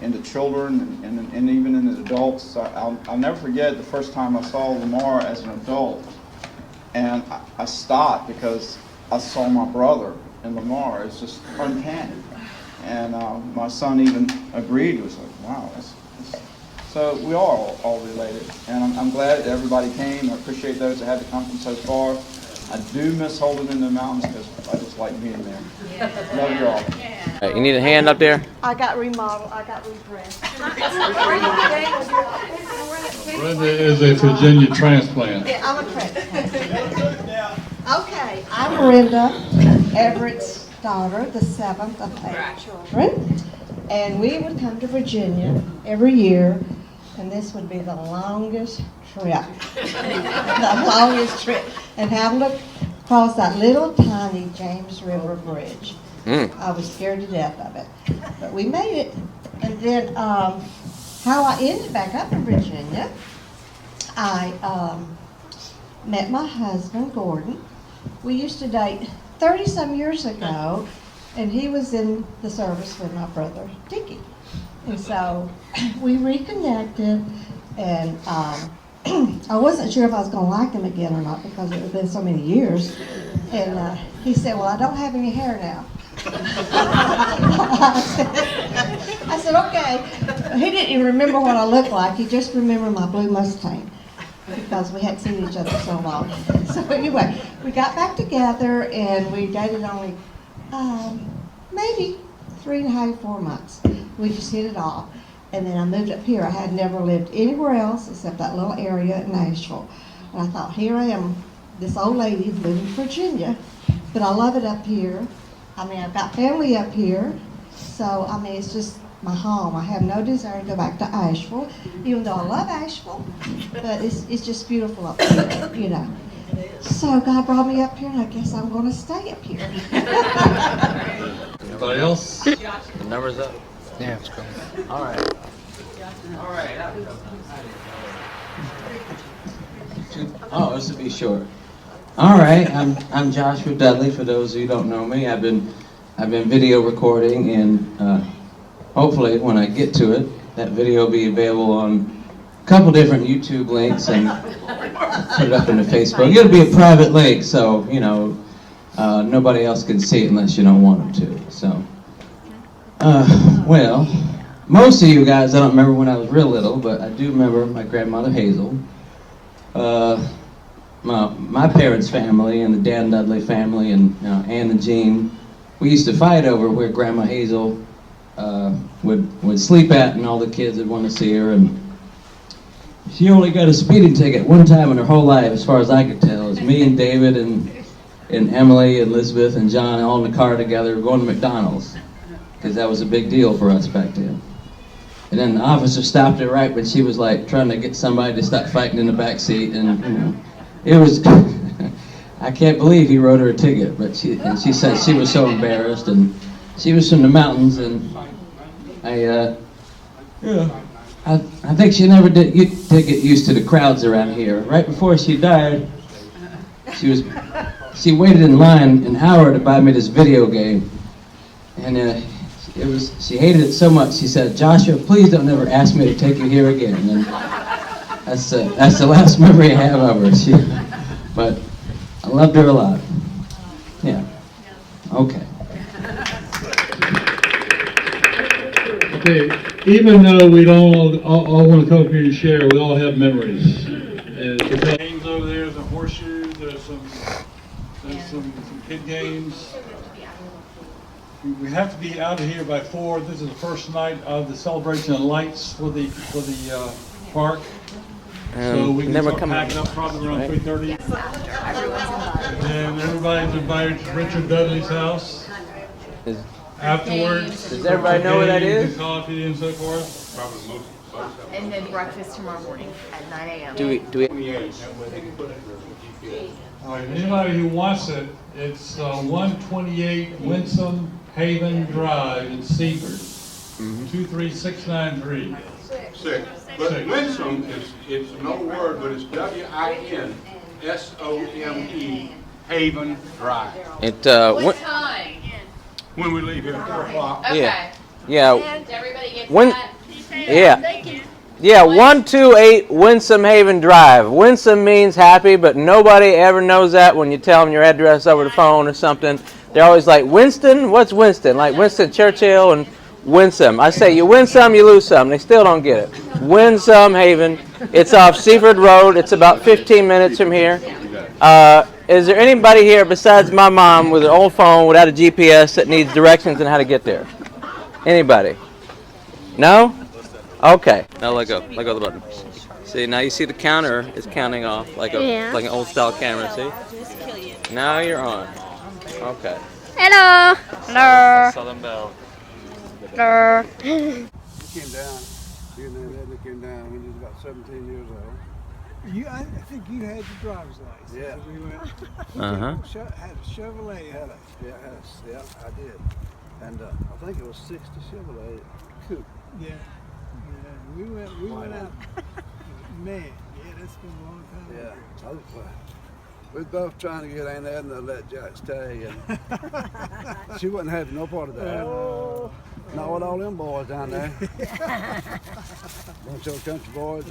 in the children and even in the adults. I'll never forget the first time I saw Lamar as an adult, and I stopped because I saw my brother in Lamar. It's just uncanny, and my son even agreed. He was like, "Wow, so we are all related," and I'm glad that everybody came. I appreciate those that had to come from so far. I do miss holding in the mountains because I just like being there. Love you all. You need a hand up there? I got remodeled. I got redressed. Brenda is a Virginia transplant. Yeah, I'm a transplant. Okay, I'm Brenda, Everett's daughter, the 7th of 8 children. And we would come to Virginia every year, and this would be the longest trip. The longest trip. And having to cross that little tiny James River Bridge. I was scared to death of it. But we made it. And then how I ended back up in Virginia, I met my husband, Gordon. We used to date 30-some years ago, and he was in the service with my brother, Dickie. And so we reconnected, and I wasn't sure if I was going to like him again or not because it had been so many years. And he said, "Well, I don't have any hair now." I said, "Okay." He didn't even remember what I looked like. He just remembered my blue Mustang because we hadn't seen each other so long. So anyway, we got back together, and we dated only maybe 3.5, 4 months. We just hit it off. And then I moved up here. I had never lived anywhere else except that little area in Nashville. And I thought, here I am, this old lady living in Virginia, but I love it up here. I mean, I've got family up here, so I mean, it's just my home. I have no desire to go back to Asheville, even though I love Asheville, but it's just beautiful up here, you know. So God brought me up here, and I guess I'm going to stay up here. Anybody else? The number's up? Yeah, it's cool. All right. Oh, this will be short. All right, I'm Joshua Dudley. For those who don't know me, I've been video recording, and hopefully when I get to it, that video will be available on a couple different YouTube links and put it up into Facebook. It'll be a private link, so you know nobody else can see it unless you don't want them to. So. Well, most of you guys, I don't remember when I was real little, but I do remember my grandmother Hazel. My parents' family and the Dan Dudley family and Ann and Jean, we used to fight over where Grandma Hazel would sleep at, and all the kids would want to see her. And she only got a speeding ticket one time in her whole life, as far as I could tell. It was me and David and Emily, Elizabeth, and John all in the car together going to McDonald's, because that was a big deal for us back then. And then the officer stopped her right when she was like trying to get somebody to stop fighting in the back seat, and you know, it was I can't believe he wrote her a ticket, but she said she was so embarrassed, and she was from the mountains, and I think she never did get used to the crowds around here. Right before she died, she waited in line an hour to buy me this video game, and she hated it so much. She said, "Joshua, please don't ever ask me to take you here again." And that's the last memory I have of her. But I loved her a lot. Yeah. Okay. Okay. Even though we don't all want to come up here and share, we all have memories. And the games over there, the horseshoes. There's some kid games. We have to be out of here by 4. This is the first night of the celebration of lights for the park. So we can start packing up probably around 3:30. And everybody's invited to Richard Dudley's house. afterwards. Does everybody know where that games is? and coffee and so forth. And then breakfast tomorrow morning at 9 a.m. Do we? All right, anybody who wants it, it's 128 Winsome Haven Drive in Seaford, 23693. Six. But Winsome it's no word, but it's W-I-N-S-O-M-E, Haven Drive. It What time? When we leave here at 4 o'clock. Yeah. Yeah. Did everybody get When? that? Yeah. Yeah, 128 Winsome Haven Drive. Winsome means happy, but nobody ever knows that when you tell them your address over the phone or something. They're always like, Winston? What's Winston? Like Winston Churchill and Winsome. I say, you win some, you lose some. They still don't get it. Winsome Haven. It's off Seaford Road. It's about 15 minutes from here. Is there anybody here besides my mom with an old phone without a GPS that needs directions on how to get there? Anybody? No? Okay. Now let go. Let go of the button. See, now you see the counter is counting off like like an old style camera, see? Now you're on. Okay. Hello. Hello. Southern Belle. Hello. He came down, he came down when he was about 17 years old. I think you had your driver's license. Yeah. We went, had a Chevrolet. Yeah, I did. And I think it was 60 Chevrolet coupe. Yeah. We went out. Man, yeah, that's been a long time. Yeah. We was both trying to get Aunt Edna to let Jack stay, and she wouldn't have no part of that. Not with all them boys down there. Bunch of country boys,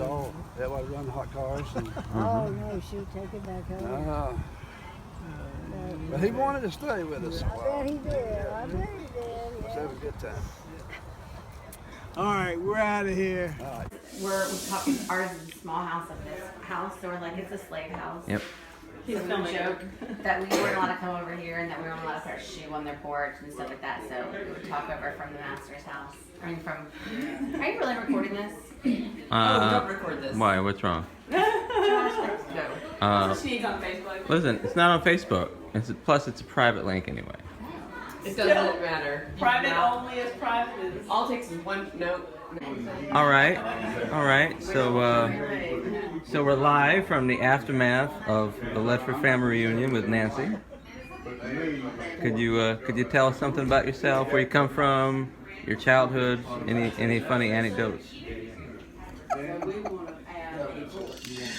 everybody running hot cars. And, Oh, no, she'll take it back home. but he wanted to stay with us. I bet he did. I bet he did. Let's have a good time. All right, we're out of here. All right. Ours is a small house of this house, so we're like, it's a slave house. Yep. He's so we joke that we weren't allowed to come over here and that we weren't allowed to put our shoe on their porch and stuff like that, so we would talk over from the master's house. I mean, are you really recording this? Don't record this. Why? What's wrong? No. She's on Facebook. Listen, it's not on Facebook. Plus, it's a private link anyway. It doesn't matter. Private only is private is. All it takes is one note. All right. So we're live from the aftermath of the Ledford family reunion with Nancy. Could you tell us something about yourself, where you come from, your childhood, any funny anecdotes?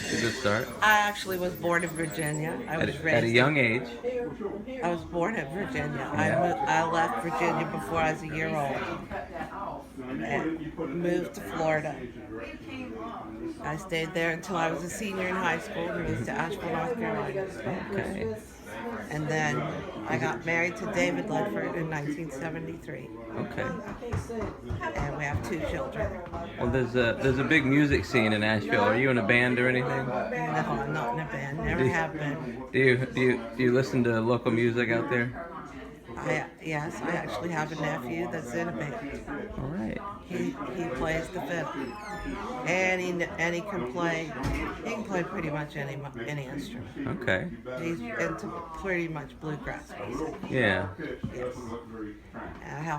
It's a good start. I actually was born in Virginia. I was raised at a young age. I was born in Virginia. Yeah. I left Virginia before I was a year old and moved to Florida. I stayed there until I was a senior in high school and moved to Asheville, North Carolina. Okay. And then I got married to David Ledford in 1973. Okay. And we have 2 children. Well, there's a big music scene in Asheville. Are you in a band or anything? No, I'm not in a band. Never have been. Do you listen to local music out there? Yes, I actually have a nephew that's in a band. All right. He plays the fiddle, and he can play. He can play pretty much any instrument. Okay. He's into pretty much bluegrass music. Yeah. Yes.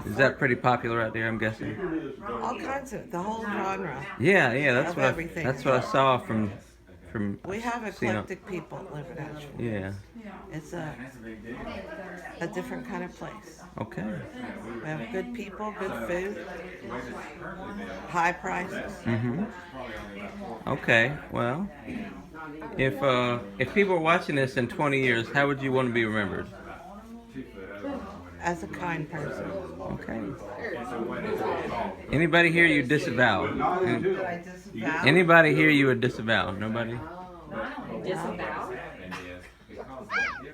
Is that pretty popular out there? I'm guessing. All kinds of the whole genre. Yeah. That's of what everything. that's what I saw from. We have eclectic people that live in Asheville. Yeah. It's a different kind of place. Okay. We have good people, good food, high prices. Okay. Well, if people are watching this in 20 years, how would you want to be remembered? As a kind person. Okay. Anybody here you disavow? Anybody here you would disavow? Nobody? Disavow?